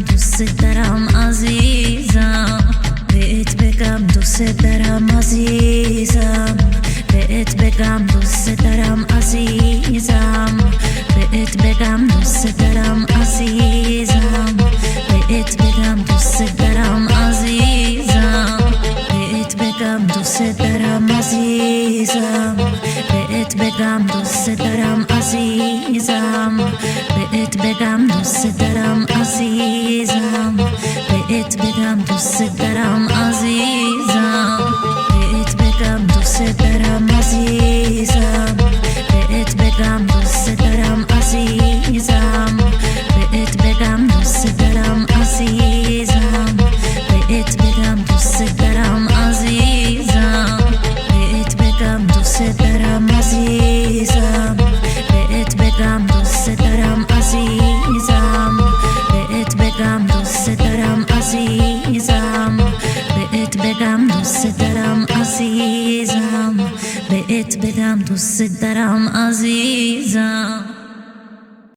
دوست دارم عزیزم، بهت بگم دوست دارم عزیزم، بهت بگم دوست دارم عزیزم، بهت بگم دوست دارم عزیزم، بهت بگم دوست دارم عزیزم، بهت بگم دوست دارم عزیزم، بهت بگم دوست دارم عزیزم، بهت بگم دوست دارم عزیزم، بهت بگم دوست دارم عزیزم، بهت بگم دوست دارم عزیزم، بهت بگم دوست دارم عزیزم، بهت بگم دوست دارم عزیزم، بهت بگم دوست دارم عزیزم، بهت بگم دوست دارم عزیزم، بهت بگم دوست دارم عزیزم، بهت بگم دوست دارم عزیزم، بهت بگم دوست دارم عزیزم، بهت بگم دوست دارم عزیزم.